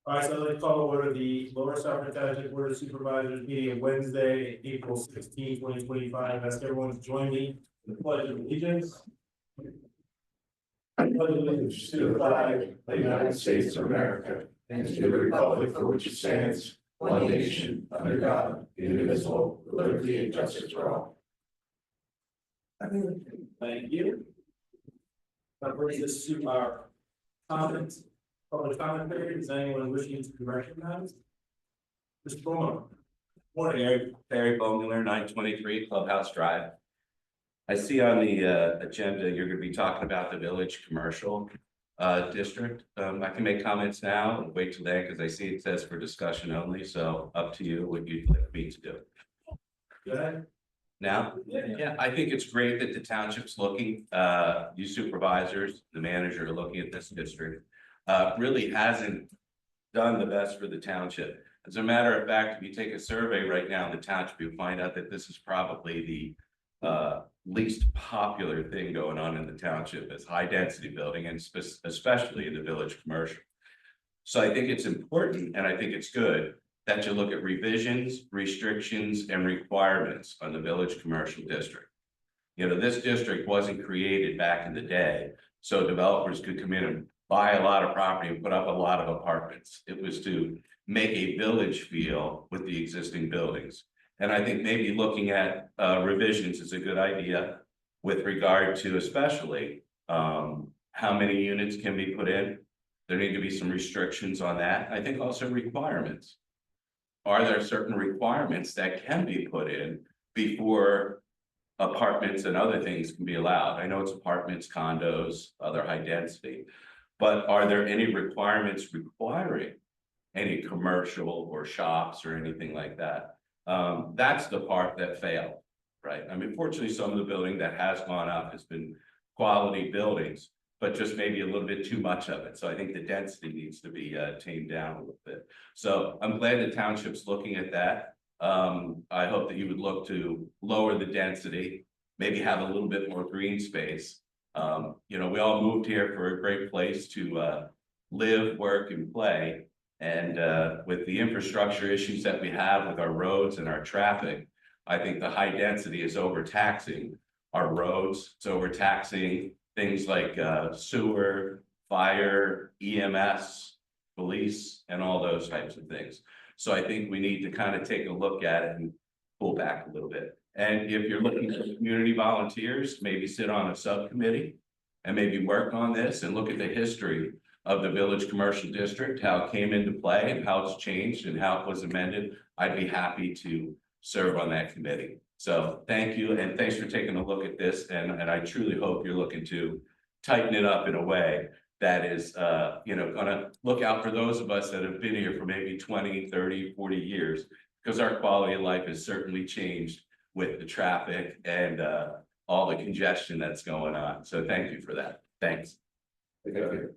All right, so I'd like to call to order the Lower Stafford Township Board of Supervisors meeting of Wednesday, April 16, 2025. Ask everyone to join me in the pledge of allegiance. I pledge allegiance to the flag of the United States of America and to the republic for which it stands, one nation, under God, indivisible, with liberty and justice for all. Thank you. That brings us to our comments. Public comment period. Is anyone wishing to be recognized? Mr. Bowman. Morning, Barry Bowmiller, 923 Clubhouse Drive. I see on the agenda you're going to be talking about the village commercial district. I can make comments now and wait till then because I see it says for discussion only. So up to you what you'd like me to do. Go ahead. Now, yeah, I think it's great that the township's looking, you supervisors, the manager are looking at this district. Really hasn't done the best for the township. As a matter of fact, if you take a survey right now in the township, you'll find out that this is probably the least popular thing going on in the township is high density building, and especially in the village commercial. So I think it's important, and I think it's good that you look at revisions, restrictions, and requirements on the village commercial district. You know, this district wasn't created back in the day so developers could come in and buy a lot of property and put up a lot of apartments. It was to make a village feel with the existing buildings. And I think maybe looking at revisions is a good idea with regard to especially how many units can be put in. There need to be some restrictions on that. I think also requirements. Are there certain requirements that can be put in before apartments and other things can be allowed? I know it's apartments, condos, other high density. But are there any requirements requiring any commercial or shops or anything like that? That's the part that failed, right? I mean, fortunately, some of the building that has gone up has been quality buildings, but just maybe a little bit too much of it. So I think the density needs to be tamed down a little bit. So I'm glad the township's looking at that. I hope that you would look to lower the density, maybe have a little bit more green space. You know, we all moved here for a great place to live, work, and play. And with the infrastructure issues that we have with our roads and our traffic, I think the high density is overtaxing our roads. It's overtaxing things like sewer, fire, EMS, police, and all those types of things. So I think we need to kind of take a look at it and pull back a little bit. And if you're looking for community volunteers, maybe sit on a subcommittee and maybe work on this and look at the history of the village commercial district, how it came into play and how it's changed and how it was amended. I'd be happy to serve on that committee. So thank you, and thanks for taking a look at this. And I truly hope you're looking to tighten it up in a way that is, you know, gonna look out for those of us that have been here for maybe 20, 30, 40 years, because our quality of life has certainly changed with the traffic and all the congestion that's going on. So thank you for that. Thanks. Thank you.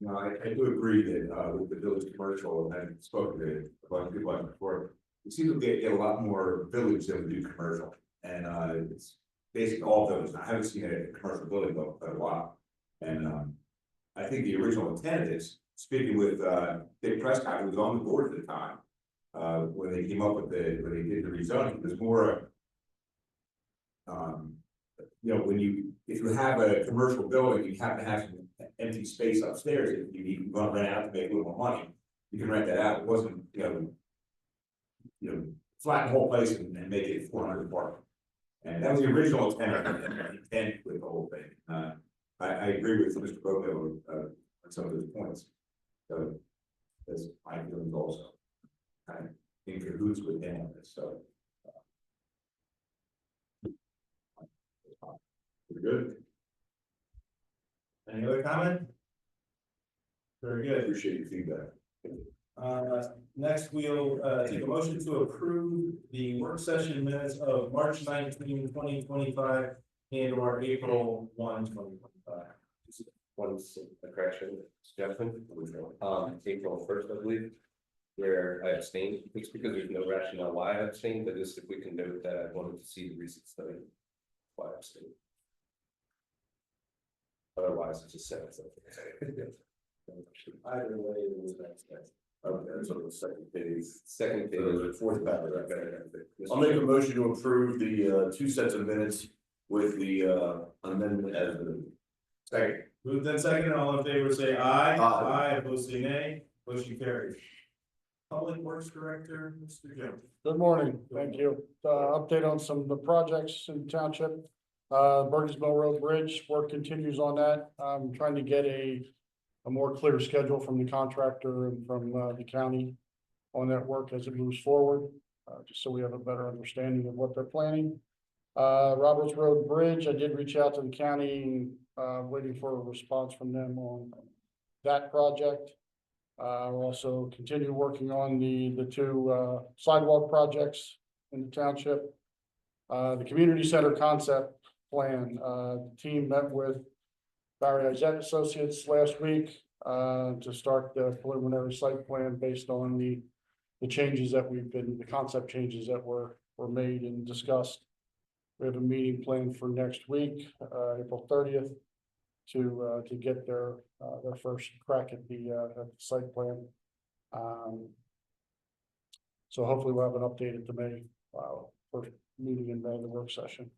No, I do agree that with the village commercial, and I've spoken to a bunch of people like before, we seem to get a lot more village than we do commercial. And it's basically all villages. I haven't seen a commercial building though for a while. And I think the original intent is, speaking with Dick Prescott, who was on the board at the time, when they came up with when they did the rezoning, it was more, you know, if you have a commercial building, you have to have some empty space upstairs. If you want to rent out to make a little more money, you can rent that out. It wasn't, you know, flatten the whole place and make it 400 apartment. And that was the original intent with the whole thing. I agree with Mr. Bowman on some of those points. So that's my feelings also. Kind of in cahoots with him on this. So we're good. Any other comment? Very good. Appreciate your feedback. Next, we'll take a motion to approve the work session minutes of March 19, 2025 and or April 1, 2025. One correction, suggestion, April 1st, I believe, where I abstained. It's because there's no rationale why I abstained, but just if we can note that I wanted to see the recent study, why I abstained. Otherwise, it's just sentence. Either way, it was next. Okay, that's on the second page. Second page. Or the fourth paragraph. I'll make a motion to approve the two sets of minutes with the amendment as the. Second. Moved and second, all in favor say aye. Aye. Opposed say nay. Motion carries. Public Works Director, Mr. Jones. Good morning, thank you. Update on some of the projects in township. Burgess Mill Road Bridge, work continues on that. I'm trying to get a more clear schedule from the contractor and from the county on that work as it moves forward, just so we have a better understanding of what they're planning. Roberts Road Bridge, I did reach out to the county, waiting for a response from them on that project. We'll also continue working on the two sidewalk projects in the township. The community center concept plan, the team met with Barry Izett Associates last week to start the preliminary site plan based on the changes that the concept changes that were made and discussed. We have a meeting planned for next week, April 30th, to get their first crack at the site plan. So hopefully we'll have an update at the May first meeting in May, the work session.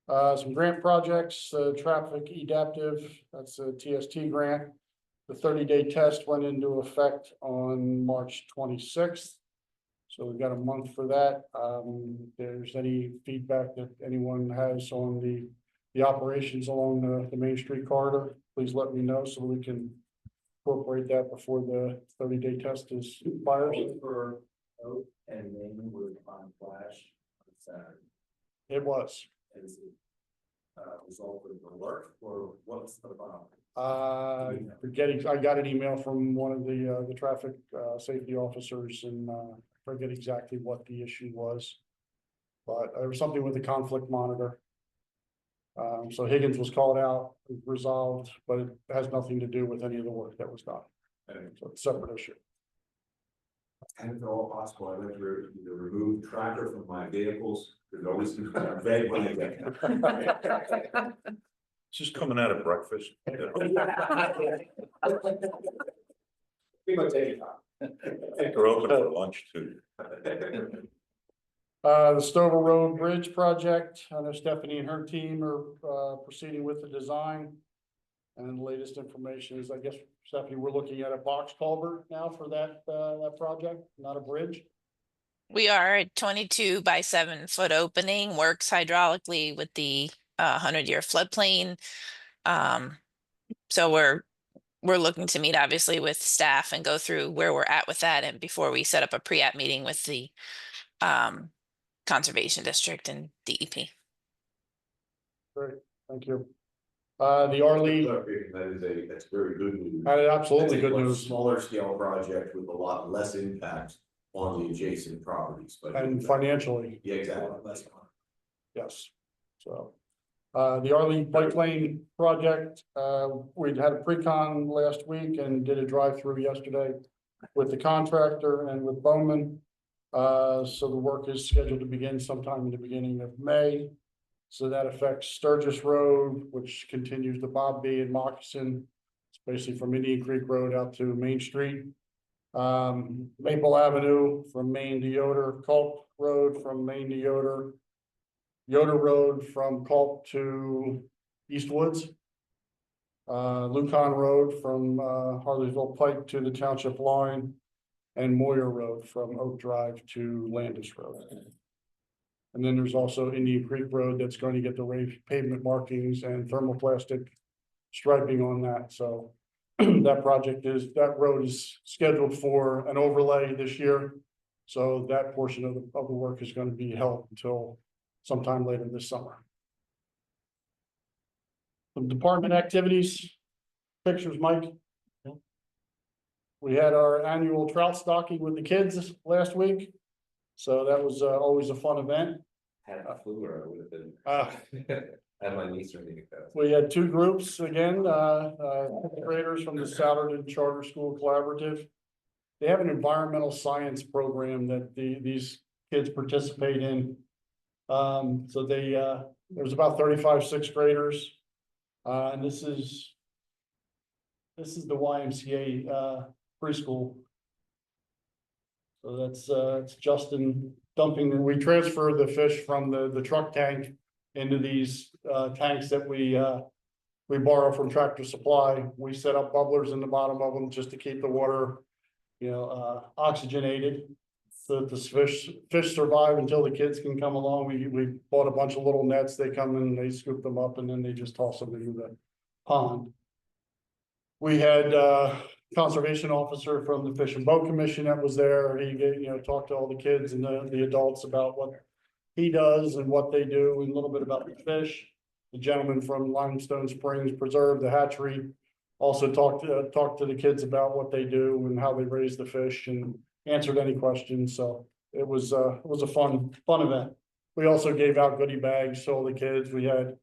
Some grant projects, traffic adaptive, that's a TST grant. The 30-day test went into effect on March 26th. So we've got a month for that. If there's any feedback that anyone has on the operations along the Main Street corridor, please let me know so we can incorporate that before the 30-day test is expired. For Oak and Main was on Flash on Saturday. It was. Is it result of the work or what's the problem? I got an email from one of the traffic safety officers, and forget exactly what the issue was, but there was something with the conflict monitor. So Higgins was called out, resolved, but it has nothing to do with any of the work that was done. So it's a separate issue. And if at all possible, I went to remove tracker from my vehicles, because it always seems to red when I get. It's just coming out of breakfast. We might take it. They're open for lunch too. The Stover Road Bridge project, I know Stephanie and her team are proceeding with the design. And the latest information is, I guess, Stephanie, we're looking at a box culvert now for that project, not a bridge. We are at 22 by 7 foot opening, works hydraulically with the 100-year floodplain. So we're looking to meet obviously with staff and go through where we're at with that, and before we set up a pre-app meeting with the Conservation District and DEP. Great, thank you. The Arlene, That's very good news. absolutely good That's a news. Smaller scale project with a lot less impact on the adjacent properties, but. And financially, Yeah, exactly. yes. So, the Arlene Bike Lane project, we'd had a pre-con last week and did a drive-through yesterday with the contractor and with Bowman. So the work is scheduled to begin sometime in the beginning of May. So that affects Sturgis Road, which continues to Bob B and Moccasin. It's basically from Indian Creek Road out to Main Street. Maple Avenue from Main to Yoder, Culp Road from Main to Yoder, Yoder Road from Culp to East Woods, Lucan Road from Harleysville Pike to the township line, and Moyer Road from Oak Drive to Landis Road. And then there's also Indian Creek Road that's going to get the raised pavement markings and thermoplastic striping on that. So that road is scheduled for an overlay this year. So that portion of the work is going to be held until sometime later this summer. Some department activities, pictures, Mike. We had our annual trout stocking with the kids last week. So that was always a fun event. Had a flu, or I would have been. Had my niece ready to go. We had two groups again, graders from the Souderton Charter School Collaborative. They have an environmental science program that these kids participate in. So there was about 35 sixth graders. And this is This is the YMCA preschool. So that's it's Justin dumping, we transfer the fish from the truck tank into these tanks that we borrow from Tractor Supply. We set up bubblers in the bottom of them just to keep the water, oxygenated. So that the fish survive until the kids can come along. We bought a bunch of little nets. They come in, they scoop them up, and then they just toss them into the pond. We had conservation officer from the Fish and Boat Commission that was there. He talked to all the kids and the adults about what he does and what they do, and a little bit about the fish. The gentleman from Limestone Springs Preserve, the hatchery, also talked to the kids about what they do and how they raise the fish, and answered any questions. So it was a fun event. We also gave out goodie bags to all the kids. We had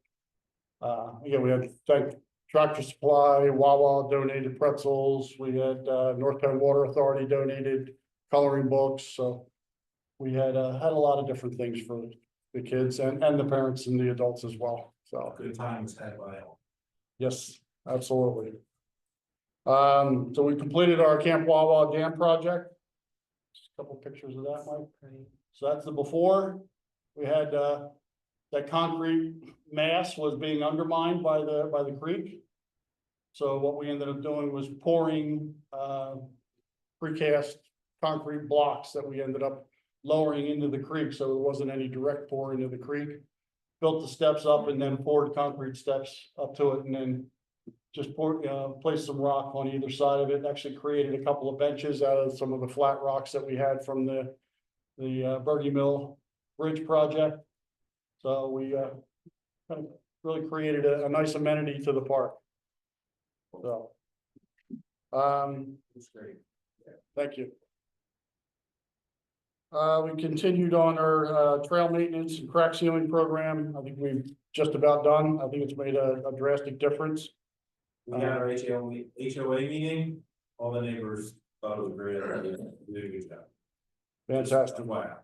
Tractor Supply, Wawa donated pretzels. We had North Penn Water Authority donated coloring books. So we had a lot of different things for the kids and the parents and the adults as well. So Good times had by all. yes, absolutely. So we completed our Camp Wawa Dam project. Just a couple pictures of that, Mike. So that's the before. We had that concrete mass was being undermined by the creek. So what we ended up doing was pouring precast concrete blocks that we ended up lowering into the creek, so there wasn't any direct pour into the creek. Built the steps up and then poured concrete steps up to it, and then just placed some rock on either side of it. Actually created a couple of benches out of some of the flat rocks that we had from the Bergie Mill Bridge project. So we kind of really created a nice amenity to the park. So, That's great. thank you. We continued on our trail maintenance and crack sealing program. I think we've just about done. I think it's made a drastic difference. We had our HOA meeting, all the neighbors thought it was great. Did a good job. Fantastic. Wow.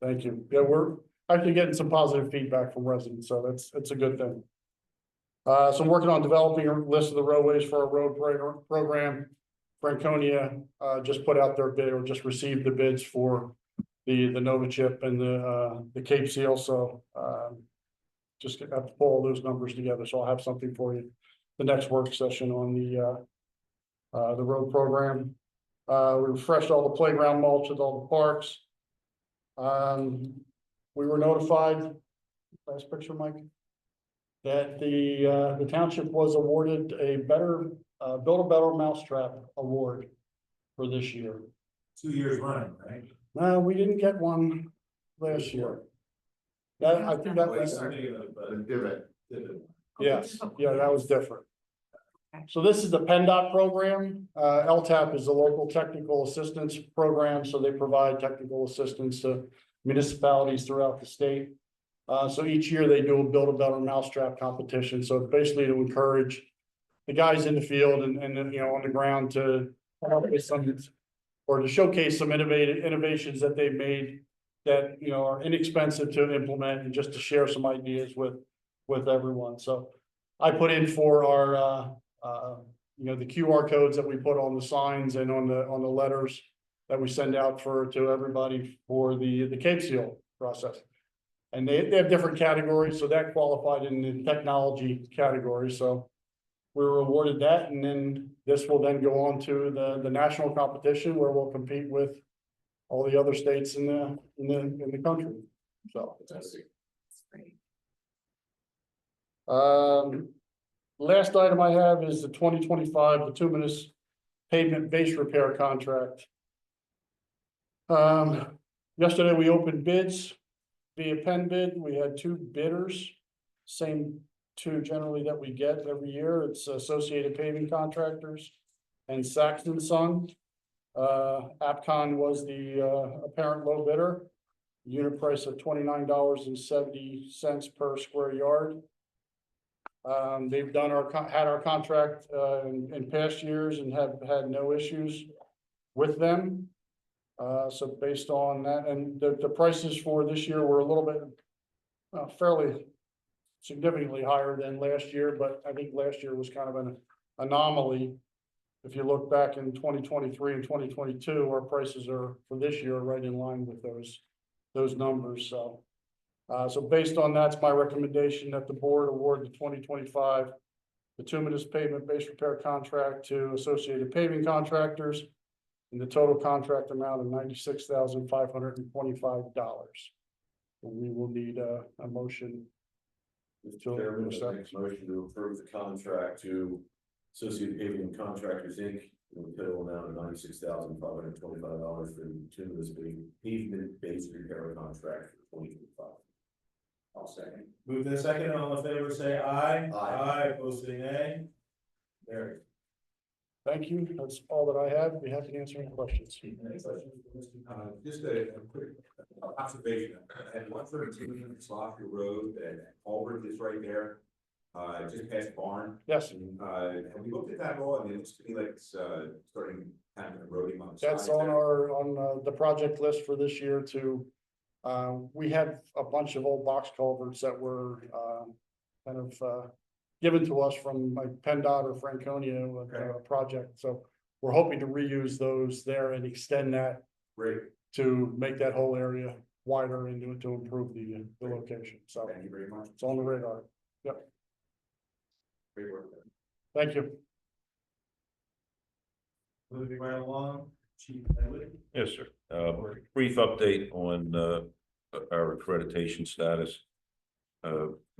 Thank you. Yeah, we're actually getting some positive feedback from residents, so that's a good thing. So I'm working on developing a list of the roadways for our road program. Franconia just put out their bid, or just received the bids for the Nova Chip and the Cape Seal. So just have to pull all those numbers together. So I'll have something for you the next work session on the road program. We refreshed all the playground mulch at all the parks. We were notified, last picture, Mike, that the township was awarded a better Build a Better Mousetrap award for this year. 2 years running, right? No, we didn't get one last year. I think that was, yes, yeah, that was different. So this is the PennDOT program. LTAP is a local technical assistance program, so they provide technical assistance to municipalities throughout the state. So each year they do a Build a Better Mousetrap competition. So it's basically to encourage the guys in the field and on the ground to help with some, or to showcase some innovations that they've made that are inexpensive to implement, and just to share some ideas with everyone. So I put in for our the QR codes that we put on the signs and on the letters that we send out to everybody for the Cape Seal process. And they have different categories, so that qualified in the technology category. So we were awarded that, and then this will then go on to the national competition, where we'll compete with all the other states in the country. So That's Great. last item I have is the 2025 bituminous pavement base repair contract. Yesterday we opened bids via pen bid. We had 2 bidders, same 2 generally that we get every year. It's Associated Paving Contractors and Saxton Son. Apcon was the apparent low bidder. Unit price of $29.70 per square yard. They've done had our contract in past years and have had no issues with them. So based on that, and the prices for this year were a little bit fairly significantly higher than last year, but I think last year was kind of an anomaly if you look back in 2023 and 2022, our prices are for this year right in line with those numbers, so. So based on that's my recommendation that the board award the 2025 bituminous pavement base repair contract to Associated Paving Contractors in the total contract amount of $96,525. We will need a motion. Mr. Chairman, I make a motion to approve the contract to Associated Paving Contractors, Inc. in the total amount of $96,525 for the bituminous pavement base repair contract for 2025. I'll second. Move in second, all in favor, say aye. Aye. Opposed, say nay. Carried. Thank you. That's all that I have. Be happy to answer any questions. Any questions for Mr. Just a quick observation, at 113 Slaughter Road, and Albert is right there, just past barn. Yes, Have we looked at that at all? I mean, it looks to me like it's, starting kind of eroding on the that's sides on there. the project list for this year to, we had a bunch of old box culverts that were, kind of, given to us from like PennDOT or Franconia project. So we're hoping to reuse those there and extend that Great, to make that whole area wider and to improve the location. So thank you very much. it's on the radar. Great work. Thank you. Moving right along, Chief Edley. Yes, sir. Brief update on our accreditation status.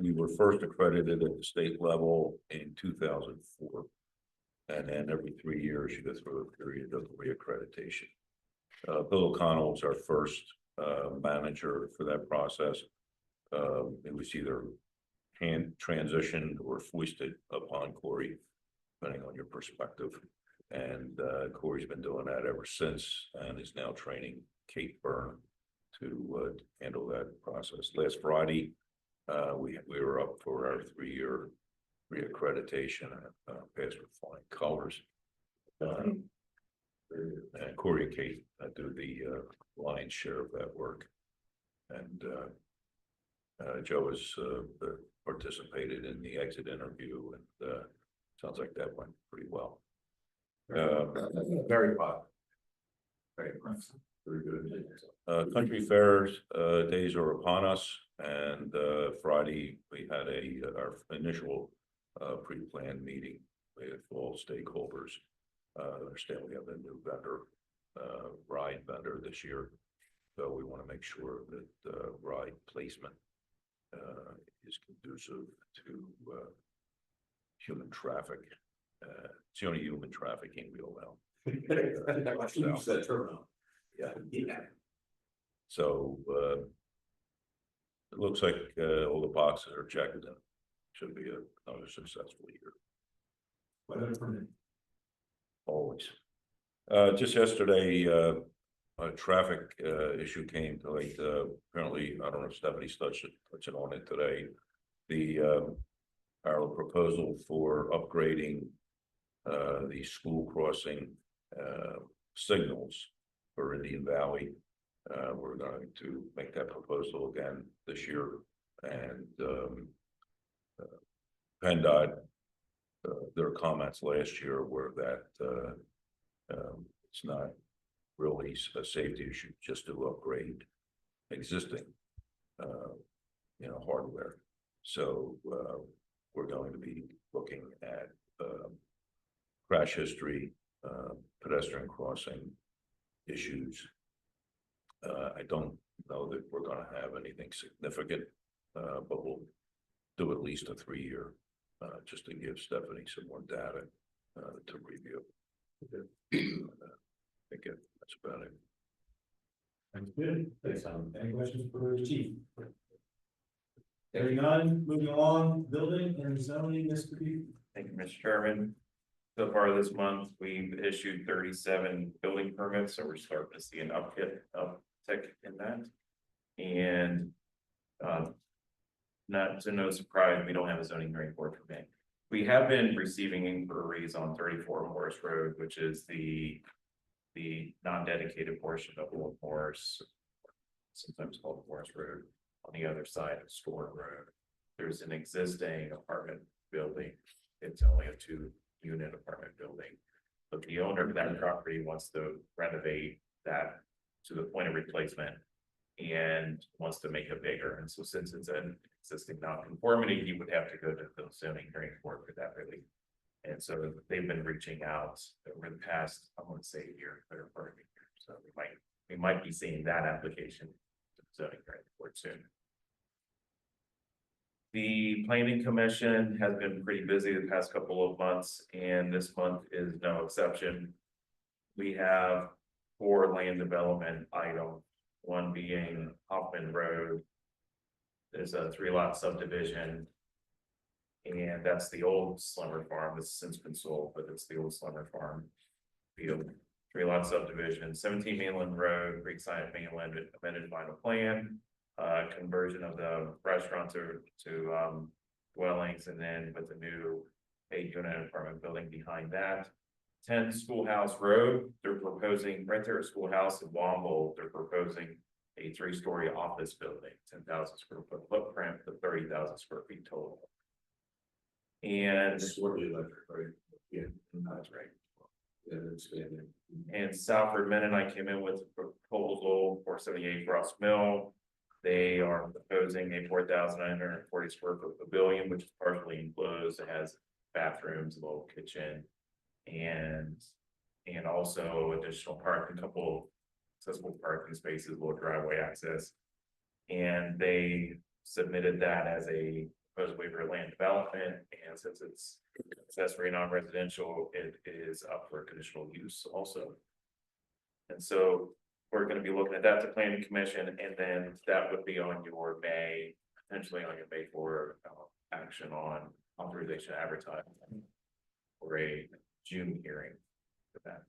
We were first accredited at the state level in 2004. And then every 3 years you go through a period of reaccreditation. Bill O'Connell was our first manager for that process. It was either hand transitioned or foisted upon Corey, depending on your perspective. And Corey's been doing that ever since and is now training Kate Byrne to handle that process. Last Friday, we were up for our 3-year reaccreditation and passed with flying colors. And Corey and Kate do the lion's share of that work. And Joe has participated in the exit interview, and sounds like that went pretty well. Very positive. Very impressive. Very good. Country fairs days are upon us, and Friday we had our initial pre-planned meeting with all stakeholders. I understand we have a new vendor, ride vendor this year, so we want to make sure that ride placement is conducive to human traffic. It's the only human trafficking we allow. Use that terminal. Yeah. So it looks like all the boxes are checked and should be another successful year. Whatever permit. Always. Just yesterday, a traffic issue came to light. Apparently, I don't know if Stephanie's touching on it today. Our proposal for upgrading the school crossing signals for Indian Valley. We're going to make that proposal again this year, and PennDOT, their comments last year were that it's not really a safety issue, just to upgrade existing hardware. So we're going to be looking at crash history, pedestrian crossing issues. I don't know that we're going to have anything significant, but we'll do at least a 3-year, just to give Stephanie some more data to review. I think that's about it. Sounds good. Thanks, Tom. Any questions for the chief? Hearing none, moving along, building and zoning, Mr. B. Thank you, Mr. Chairman. So far this month, we've issued 37 building permits, so we're starting to see an uptick in that. And not to no surprise, we don't have a zoning hearing board for May. We have been receiving inquiries on 34 Morris Road, which is the non-dedicated portion of Old Morris, sometimes called Morris Road, on the other side of Storm Road. There's an existing apartment building. It's only a 2-unit apartment building the owner of that property wants to renovate that to the point of replacement. And wants to make it bigger, and so since it's an existing non-conformity, he would have to go to the zoning hearing board for that relief. And so they've been reaching out over the past, I want to say a year, better part of a year, so we might be seeing that application to the zoning hearing board soon. The planning commission has been pretty busy the past couple of months, and this month is no exception. We have 4 land development items. One being Hoffman Road. There's a 3-lot subdivision. And that's the old Slimmer Farm. It's since been sold, but it's the old Slimmer Farm field. 3-lot subdivision, 17 Mainland Road, Creekside Mainland, amended final plan. Conversion of the restaurant to dwellings, and then with the new 8-unit apartment building behind that. 10 Schoolhouse Road, they're proposing right there at Schoolhouse in Womble, they're proposing a 3-story office building, 10,000 square foot footprint, with 30,000 square feet total. And It's sort of electric, right? Yeah, that's right. yeah, they're expanding. And Salford Mennonite came in with a proposal for 78 Frost Mill. They are proposing a 4,940 square foot pavilion, which is partially enclosed. It has bathrooms, a little kitchen. And also additional parking, a couple accessible parking spaces, little driveway access. And they submitted that as a proposed waiver of land development, and since it's accessory non-residential, it is up for conditional use also. And so we're gonna be looking at that to planning commission, and then that would be on your May, potentially on your May 4 action on authorization to advertise for a June hearing for that.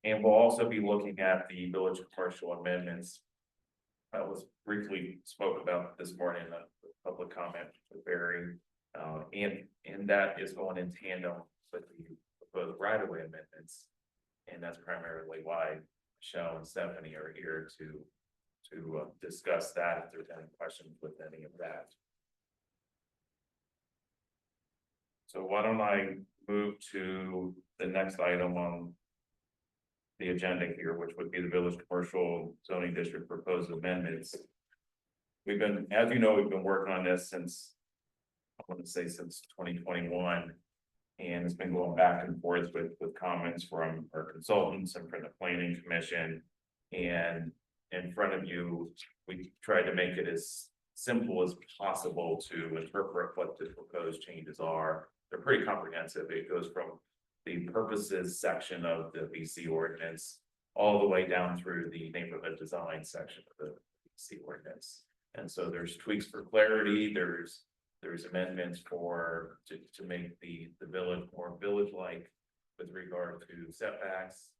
And we'll also be looking at the village commercial amendments. That was briefly spoke about this morning in the public comment with Barry. And that is going in tandem with the proposed right-of-way amendments. And that's primarily why Michelle and Stephanie are here to discuss that, if there's any questions with any of that. So why don't I move to the next item on the agenda here, which would be the village commercial zoning district proposed amendments. We've been, as you know, we've been working on this since, I want to say since 2021. And it's been going back and forth with comments from our consultants and from the planning commission. And in front of you, we tried to make it as simple as possible to interpret what the proposed changes are. They're pretty comprehensive. It goes from the purposes section of the BC ordinance all the way down through the neighborhood design section of the BC ordinance. And so there's tweaks for clarity, there's amendments for to make the village more village-like with regard to setbacks.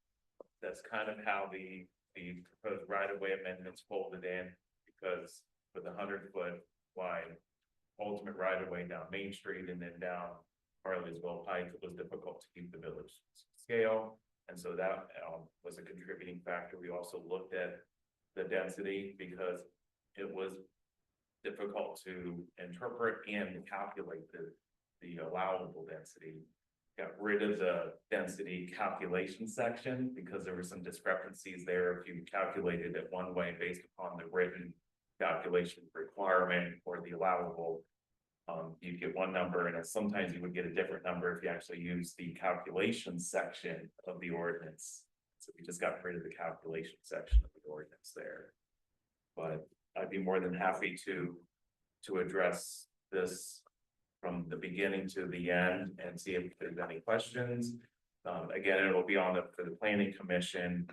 That's kind of how the proposed right-of-way amendments folded in, because with 100-foot wide ultimate right-of-way down Main Street and then down Harleysville Pike, it was difficult to keep the village scale. And so that was a contributing factor. We also looked at the density because it was difficult to interpret and calculate the allowable density. Got rid of the density calculation section because there were some discrepancies there. If you calculated it one way based upon the written calculation requirement or the allowable, you get one number, and sometimes you would get a different number if you actually use the calculation section of the ordinance. So we just got rid of the calculation section of the ordinance there. But I'd be more than happy to address this from the beginning to the end and see if there's any questions. Again, it'll be on for the planning commission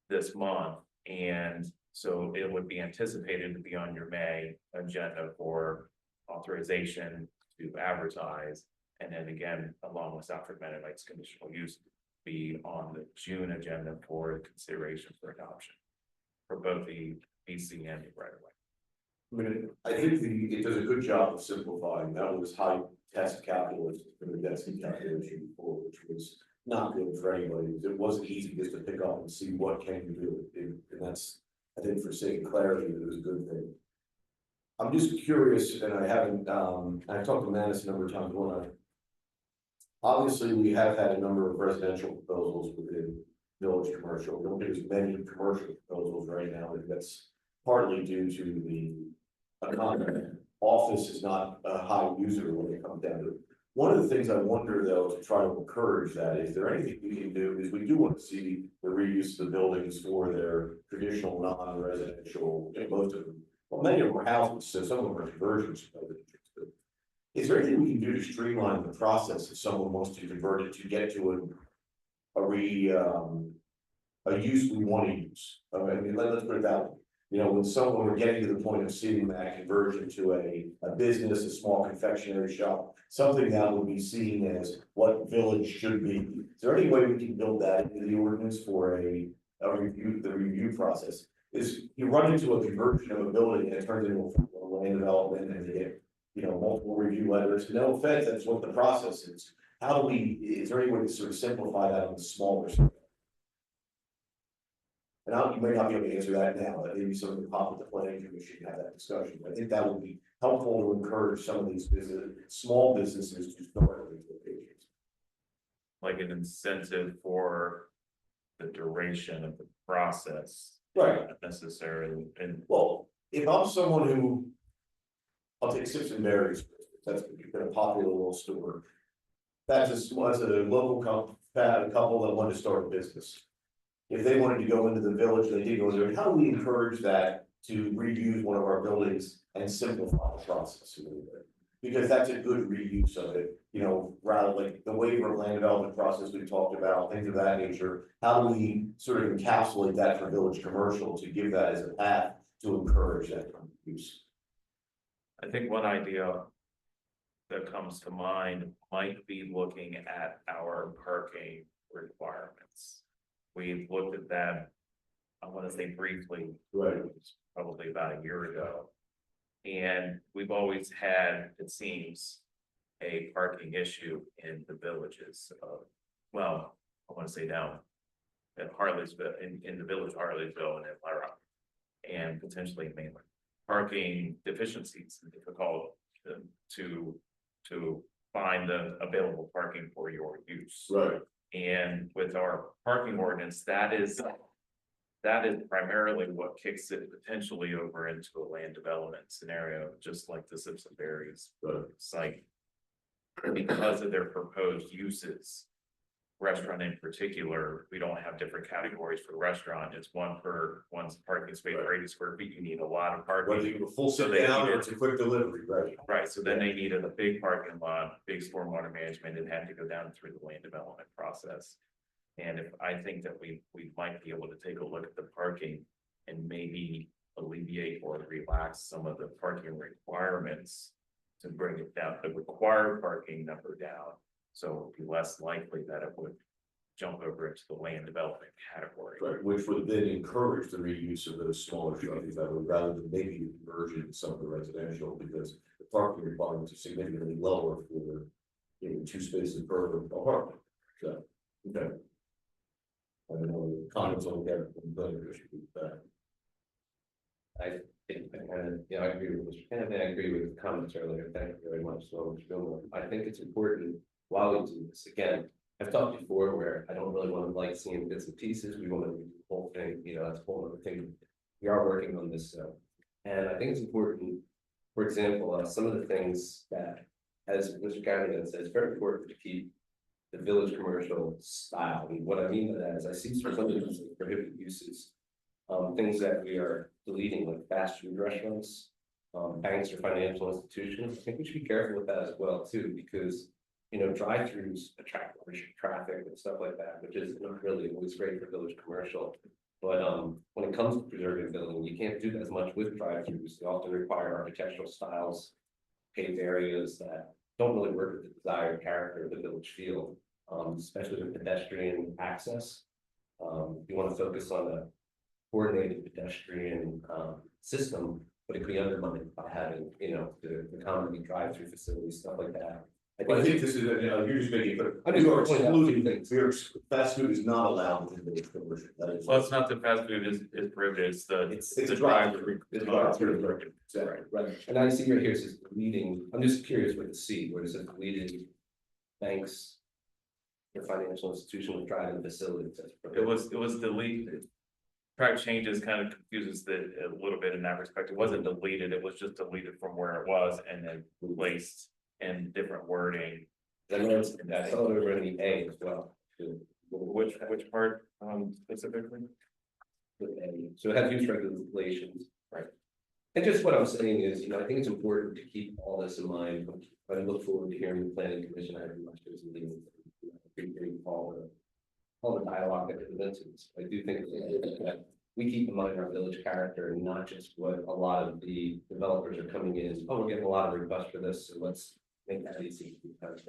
this month, and so it would be anticipated to be on your May agenda for authorization to advertise, and then again, along with Salford Mennonite's conditional use, be on the June agenda for consideration for adoption for both the BC and the right of way. I mean, I think it does a good job of simplifying. That was high test calculus for the density calculation before, which was not good for anybody. It wasn't easy just to pick up and see what can you do. And that's, I think, for sake of clarity, it was a good thing. I'm just curious, and I haven't, I've talked to Manus a number of times, obviously, we have had a number of residential proposals within village commercial. We don't get as many commercial proposals right now, and that's partly due to the economy. Office is not a high user when it comes down to it. One of the things I wonder though, to try to encourage that, is there anything we can do, is we do want to see the reuse of the buildings for their traditional non-residential, most of them, well, many of them are houses, so some of them are conversions. Is there anything we can do to streamline the process if someone wants to convert it to get to a use we want to use? I mean, let's put it that way. You know, when we're getting to the point of seeing that conversion to a business, a small confectionery shop, something that would be seen as what village should be. Is there any way we can build that into the ordinance for the review process? Is you run into a conversion of a building and it turns into a land development and they get, you know, multiple review letters. No offense, that's what the process is. How do we, is there any way to sort of simplify that on the smaller scale? And you may not be able to answer that now, but maybe some of the pop at the planning commission have that discussion. I think that would be helpful to encourage some of these small businesses to start with locations. Like an incentive for the duration of the process. Right. Not necessarily, and Well, if I'm someone who, I'll take Sips and Berries, that's been a popular little store. That's a local couple that wanted to start a business. If they wanted to go into the village, they did go there. How do we encourage that to reuse one of our buildings and simplify the process a little bit? Because that's a good reuse of it, you know, rather like the waiver of land development process we talked about, things of that nature. How do we sort of encapsulate that for village commercial to give that as a path to encourage that kind of use? I think one idea that comes to mind might be looking at our parking requirements. We've looked at that, I want to say briefly, Right. probably about a year ago. And we've always had, it seems, a parking issue in the villages of, well, I want to say down at Harleysville, in the village of Harleysville and at Lyra, and potentially mainland. Parking deficiencies and difficult to find the available parking for your use. Right. And with our parking ordinance, that is primarily what kicks it potentially over into a land development scenario, just like the Sips and Berries site. Because of their proposed uses, restaurant in particular, we don't have different categories for restaurant. It's one's parking space for 80 square feet. You need a lot of parking. Whether you full So sit they down need or it's a quick delivery, right? Right, so then they needed a big parking lot, big stormwater management, and had to go down through the land development process. And if I think that we might be able to take a look at the parking and maybe alleviate or relax some of the parking requirements to bring it down, the required parking number down. So it would be less likely that it would jump over into the land development category. Right, which would then encourage the reuse of those smaller structures that would, rather than maybe the conversion of some of the residential, because the parking requirements are significantly lower for, you know, 2 spaces per apartment. So, okay. I don't know, comments on that, I think, I agree with Mr. Kennedy, I agree with the comments earlier, thank you very much, so Mr. Gilmore. I think it's important, while we do this, again, I've talked before where I don't really want to like seeing bits and pieces, we want to do the whole thing, you know, that's a whole other thing. We are working on this, and I think it's important, for example, some of the things that, as Mr. Kennedy said, it's very important to keep the village commercial style. And what I mean by that is I see some of these prohibited uses, things that we are deleting, like fast food restaurants, banks or financial institutions. I think we should be careful with that as well too, because, you know, drive-throughs attract traffic and stuff like that, which is not really always great for village commercial. But when it comes to preserving building, you can't do as much with drive-throughs. They often require architectural styles, paved areas that don't really work with the desired character of the village feel, especially with pedestrian access. You want to focus on a coordinated pedestrian system, but it could be undermined by having, you know, the common drive-through facilities, stuff like that. I think this is, you're just making, but I just we are want to point out excluding things. things, fast food is not allowed within the commercial, that is. Well, it's not the fast food is prohibited, it's the. It's a the drive-through. It's a drive-through. drive-through. Exactly. Right, and I see right here, it says deleting, I'm just curious what to see, where it says deleted banks, the financial institution was driving the facility. It was deleted. Track changes kind of confuses a little bit in that respect. It wasn't deleted, it was just deleted from where it was and then placed in different wording. I noticed that I saw it over in the A as well. too. Which part, specifically? With A. So it has use regulations. Right. And just what I'm saying is, you know, I think it's important to keep all this in mind. I look forward to hearing the planning commission. I have much as leading. All the dialogue that convinces. I do think that we keep in mind our village character and not just what a lot of the developers are coming in. Oh, we're getting a lot of requests for this, so let's make that easy. Keep that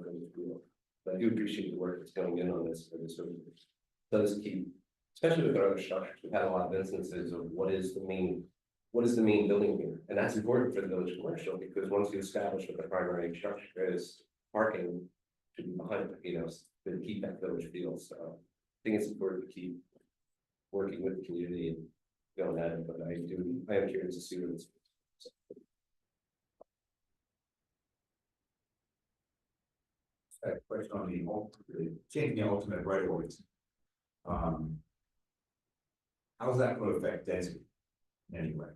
going through. But I do appreciate the work that's going in on this. For this does keep, especially with our other structures, we've had a lot of instances of what is the main building here, and that's important for the village commercial because once you establish what the primary structure is, parking should be behind it, you know, to keep that village feel. So I think it's important to keep working with the community and going at it, but I am curious to see what it's. Question on changing the ultimate right of ways. How's that going to affect density anyway?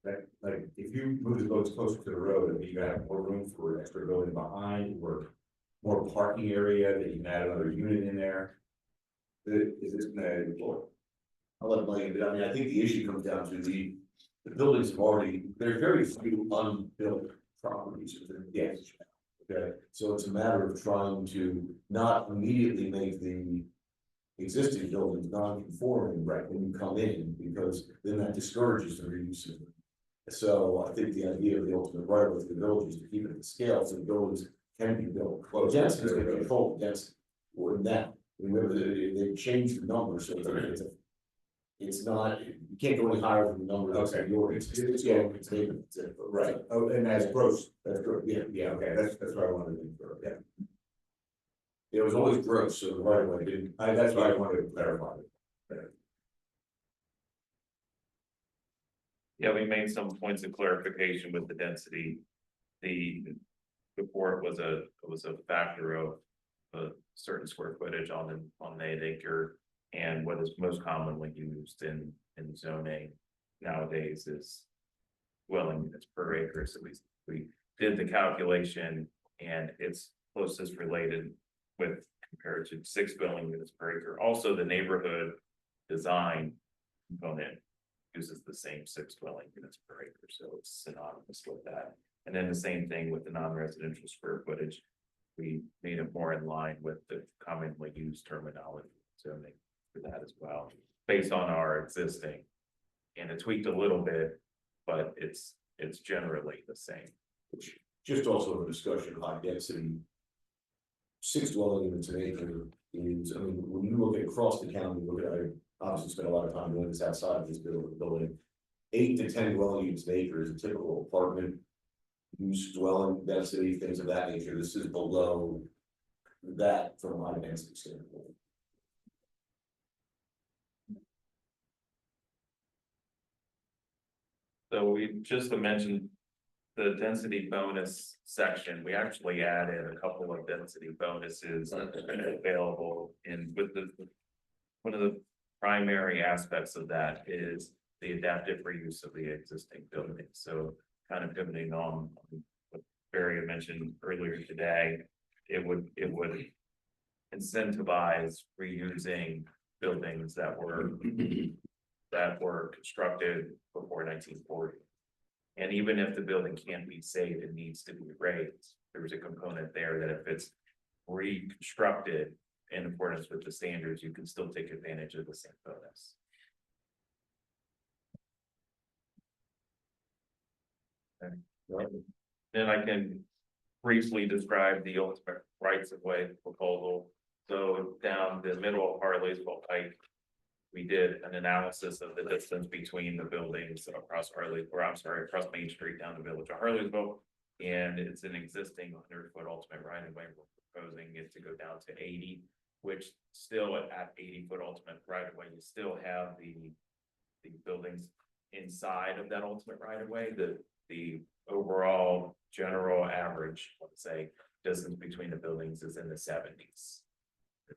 That, like, if you move the boats closer to the road, you gotta have more room for extra building behind, or more parking area that you can add another unit in there. Is this gonna, I'll let Mike, I mean, I think the issue comes down to the buildings have already, there are very few unbuilt properties within the village. Okay, so it's a matter of trying to not immediately make the existing buildings non-conforming right when you come in, because then that discourages the reuse of them. So I think the idea of the ultimate right with the village is to keep it at scale, so the buildings can be built. Well, density is going to control density, or that, remember, they changed the numbers, so it's not, you can't go any higher than the number that's in the ordinance. It's right. oh, and that's gross. That's good, yeah. Yeah, okay, that's what I wanted to do. Yeah, It was always gross, so the right away didn't. that's what I wanted to clarify. Yeah, we made some points of clarification with the density. Before it was a factor of a certain square footage on an 8 acre. And what is most commonly used in zoning nowadays is dwelling units per acre. So we did the calculation and it's closest related with compared to 6 dwelling units per acre. Also, the neighborhood design component uses the same 6 dwelling units per acre, so it's synonymous with that. And then the same thing with the non-residential square footage. We made it more in line with the commonly used terminology zoning for that as well, based on our existing. And it tweaked a little bit, but it's generally the same. Which just also a discussion of high density. 6 dwelling units an acre is, I mean, when you look at across the county, I obviously spent a lot of time doing this outside of this building. 8 to 10 dwelling units an acre is a typical apartment use, dwelling density, things of that nature. This is below that from a high density standpoint. So we just mentioned the density bonus section. We actually added a couple of density bonuses available with one of the primary aspects of that is the adaptive reuse of the existing building. So kind of pivoting on what Barry mentioned earlier today, it would incentivize reusing buildings that were constructed before 1940. And even if the building can't be saved, it needs to be raised. There's a component there that if it's reconstructed in accordance with the standards, you can still take advantage of the same bonus. Okay. Then I can briefly describe the ultimate rights of way proposal. So down the middle of Harleysville Pike, we did an analysis of the distance between the buildings across across Main Street down the village of Harleysville. And it's an existing 100-foot ultimate right of way. We're proposing it to go down to 80, which still at 80-foot ultimate right of way, you still have the buildings inside of that ultimate right of way. The overall general average, let's say, distance between the buildings is in the 70s.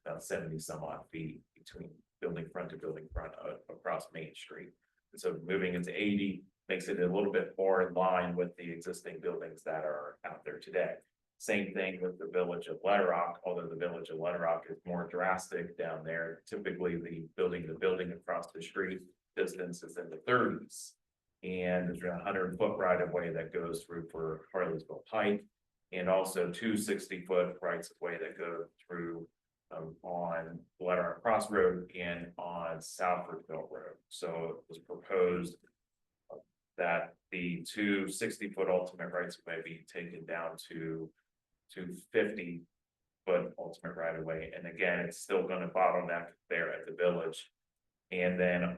About 70 some odd feet between building front to building front across Main Street. And so moving into 80 makes it a little bit more in line with the existing buildings that are out there today. Same thing with the village of Little Rock, although the village of Little Rock is more drastic down there. Typically, the building across the street distance is in the 30s. And there's a 100-foot right of way that goes through for Harleysville Pike. And also 2 60-foot rights of way that go through on Little Rock Cross Road and on Southfordville Road. So it was proposed that the 2 60-foot ultimate rights of way be taken down to 50-foot ultimate right of way. And again, it's still going to bottleneck there at the village. And then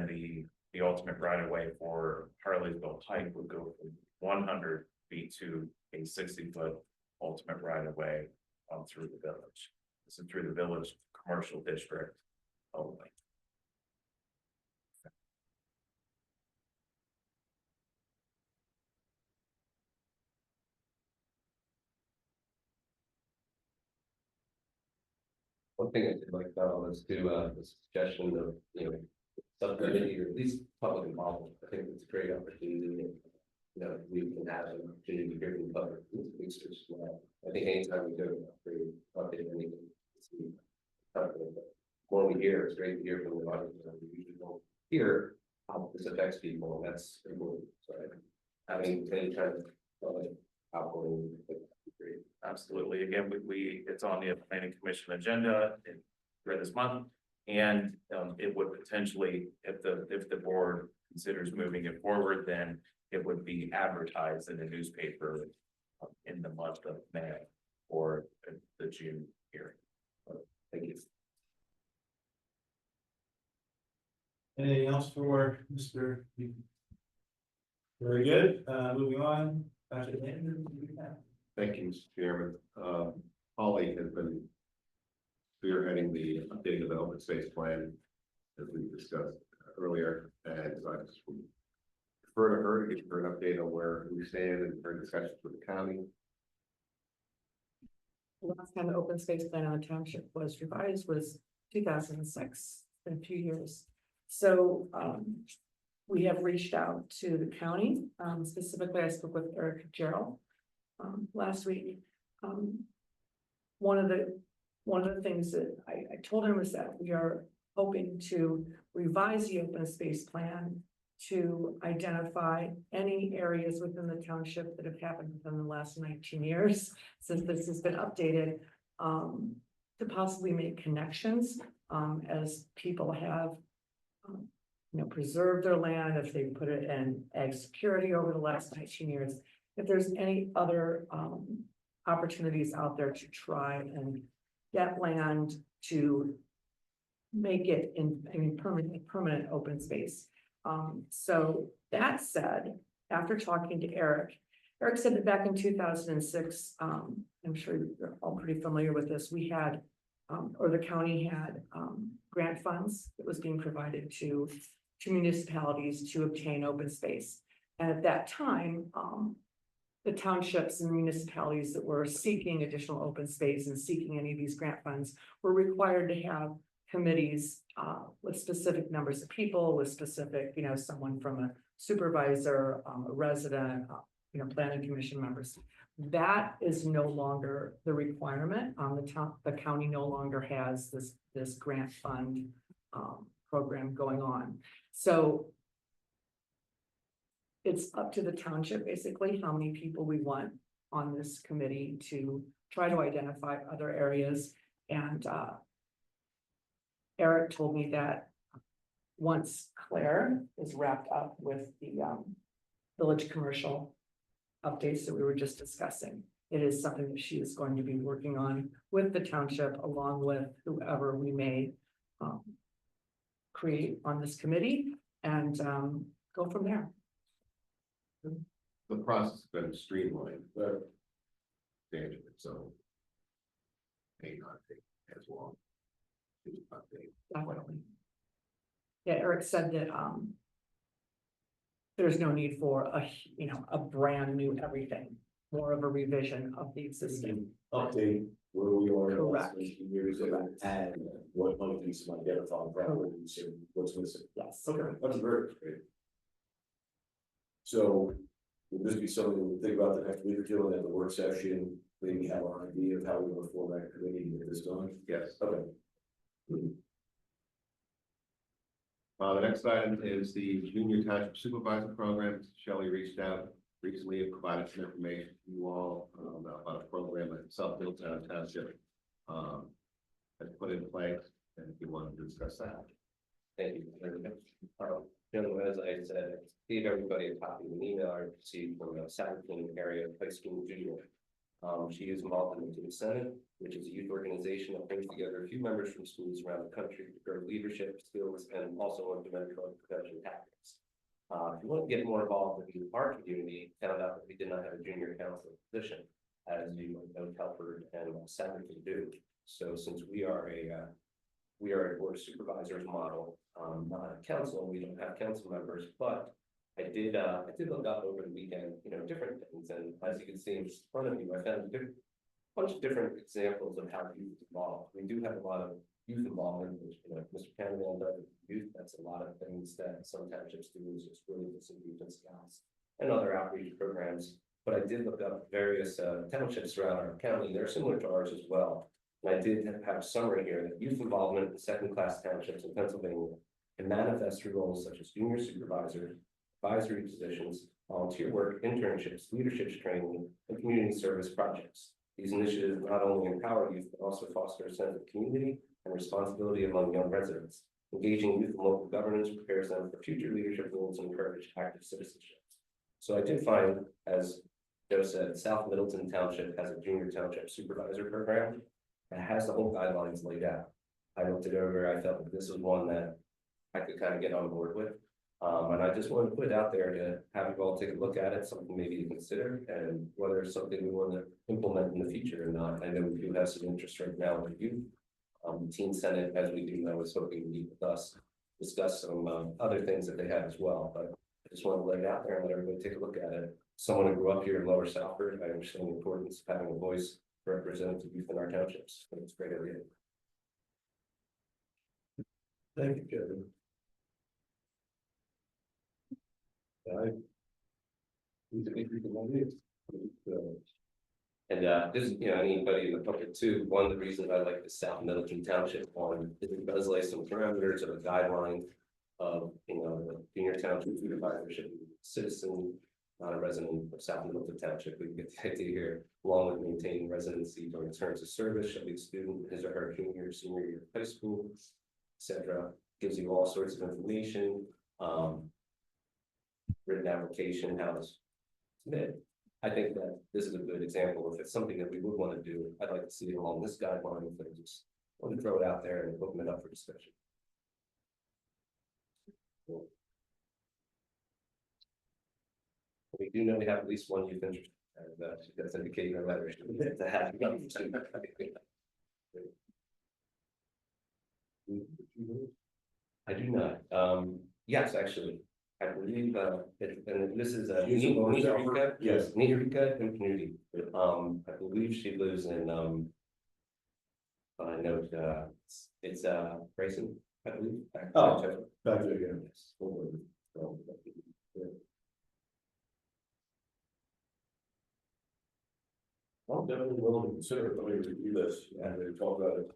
the ultimate right of way for Harleysville Pike would go from 100 feet to a 60-foot ultimate right of way through the village. This is through the village commercial district only. One thing I did like about was to the suggestion of, subcommittee or at least public involvement. I think it's a great opportunity. And, we can have an opportunity to hear from public research as well. I think anytime we do update anything, when we hear, it's great to hear from the audience. We usually don't hear how this affects people, and that's important. So having any kind of outgoing. Absolutely. Again, it's on the planning commission agenda for this month. And it would potentially, if the board considers moving it forward, then it would be advertised in the newspaper in the month of May or the June hearing. Thank you. Anything else for Mr.? Very good. Moving on. Patrick Landon. Thank you, Mr. Chairman. Holly has been spearheading the updating of the open space plan, as we discussed earlier, and so I just refer to her to get her an update on where we stand in her discussions with the county. The last time the open space plan on the township was revised was 2006, in a few years. So we have reached out to the county. Specifically, I spoke with Eric Gerald last week. One of the things that I told him was that we are hoping to revise the open space plan to identify any areas within the township that have happened within the last 19 years since this has been updated, to possibly make connections as people have preserved their land, if they put it in ag security over the last 19 years, if there's any other opportunities out there to try and get land to make it in permanent open space. So that said, after talking to Eric said that back in 2006, I'm sure you're all pretty familiar with this, we had, or the county had grant funds that was being provided to municipalities to obtain open space. And at that time, the townships and municipalities that were seeking additional open space and seeking any of these grant funds were required to have committees with specific numbers of people, with specific, someone from a supervisor, a resident, planning commission members. That is no longer the requirement. The county no longer has this grant fund program going on. So it's up to the township, basically, how many people we want on this committee to try to identify other areas. And Eric told me that once Claire is wrapped up with the village commercial updates that we were just discussing, it is something that she is going to be working on with the township, along with whoever we may create on this committee, and go from there. The process has been streamlined, but so may not take as long to update. Definitely. Yeah, Eric said that there's no need for a brand new everything. more of a revision of the existing. Update where we are in the last Correct. 15 years Correct. and what might be some identified problems and what's missing. Yes. Okay, that's very great. So will this be something we'll think about the next week or two and at the work session, maybe have an idea of how we want to form that committee and get this done? Yes. Okay. The next item is the Junior Township Supervisor Program. Shelley reached out recently and provided some information to you all about a program that South Middletown Township has put in place, and if you want to discuss that. Thank you very much. Gentlemen, as I said, I gave everybody a copy of an email I received from a Saturday area high school junior. She is involved in the Youth Senate, which is a youth organization that brings together a few members from schools around the country to grow leadership skills and also implement drug prevention tactics. If you want to get more involved in our community, found out that we did not have a junior council position, as you might know, Telford and Saturday do. So since we are a board of supervisors model, not a council, we don't have council members, but I did look up over the weekend, different things, and as you can see in front of you, I found a bunch of different examples of how youth is involved. We do have a lot of youth involvement, which, Mr. Cameron does with youth. That's a lot of things that some townships do, is just really just some youth and scouts and other outreach programs. But I did look up various townships around our county. They're similar to ours as well. And I did have a summary here that youth involvement in second-class townships in Pennsylvania can manifest through roles such as junior supervisor, advisory positions, volunteer work, internships, leadership training, and community service projects. These initiatives not only empower youth, but also foster a sense of community and responsibility among young residents. Engaging youth in local governance prepares them for future leadership roles and encourage active citizenship. So I did find, as Joe said, South Middleton Township has a junior township supervisor program that has the whole guidelines laid out. I looked it over, I felt that this was one that I could kind of get on board with. And I just wanted to put it out there to have you all take a look at it, something maybe to consider, and whether it's something we want to implement in the future or not. I know we do have some interest right now with youth. The Teen Senate, as we do know, is hoping to meet with us, discuss some other things that they have as well. But I just want to lay it out there and let everybody take a look at it. Someone who grew up here in Lower Southford, I understand the importance of having a voice representative youth in our townships. I think it's a great idea. Thank you, Kevin. And this, anybody in the public too, one of the reasons I like the South Middleton Township one is it does lay some parameters of a guideline of, the junior township supervisor should be a citizen, not a resident of South Middleton Township. We can get the idea here, along with maintaining residency during terms of service, shall be a student, his or her junior or senior year of high school, etc. Gives you all sorts of information, written application, how to submit. I think that this is a good example. If it's something that we would want to do, I'd like to see it along this guideline. If I just want to throw it out there and open it up for discussion. Cool. We do know we have at least one youth interest, and that's indicated in our letter. To have. I do not. Yes, actually. I believe, and this is Nihirika. Yes. Nihirika and community. I believe she lives in, I know, it's Grayson, I believe. Oh, back to it again. I'm definitely willing to consider it, let me review this and then talk about it.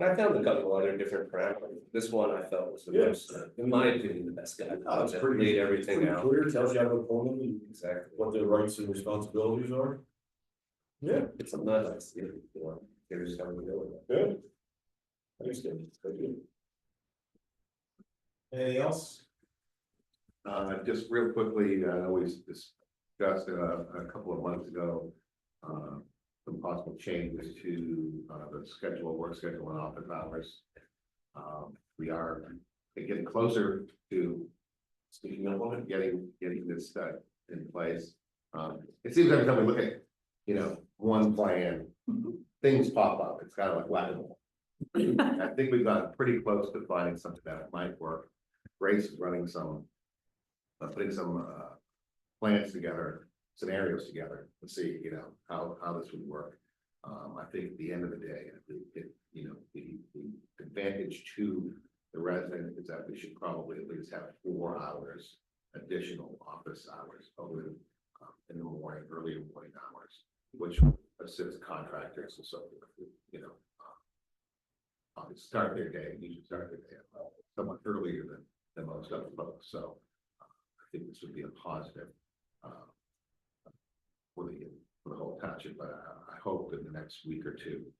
I found a couple other different parameters. This one I felt was the most, in my opinion, the best guy. Oh, it's That pretty, laid everything pretty out. clear, tells you how to appoint them, Exactly. what their rights and responsibilities are. Yeah, It's something I'd like to see, here's how we go with it. good. Thanks, David. Thank you. Anything else? Just real quickly, we discussed a couple of months ago, some possible changes to the schedule, work schedule and office hours. We are getting closer to speaking of getting this in place. It seems every time we look at, one plan, things pop up. It's kind of like whack-a-mole. I think we've gotten pretty close to finding something that might work. Grace is running some, putting some plans together scenarios together and see, how this would work. I think at the end of the day, the advantage to the resident is that we should probably at least have 4 hours additional office hours over in the morning, early morning hours, which assists contractors and so forth, start their day, you should start their day somewhat earlier than most other folks, so I think this would be a positive for the whole township, but I hope in the next week or two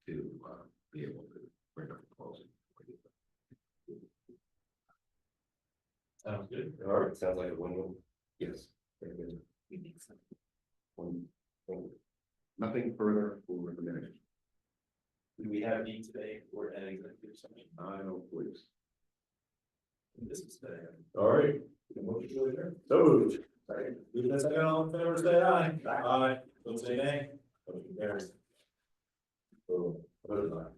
to be able to bring a proposal. Sounds good. All right, sounds like a win-win. Yes. Very good. Nothing further for the minute. Do we have need today for an executive session? I don't please. This is today. All right. So moved. Leave that second, all in favor, say aye. Aye. Don't say nay. Motion carries. So, voted on.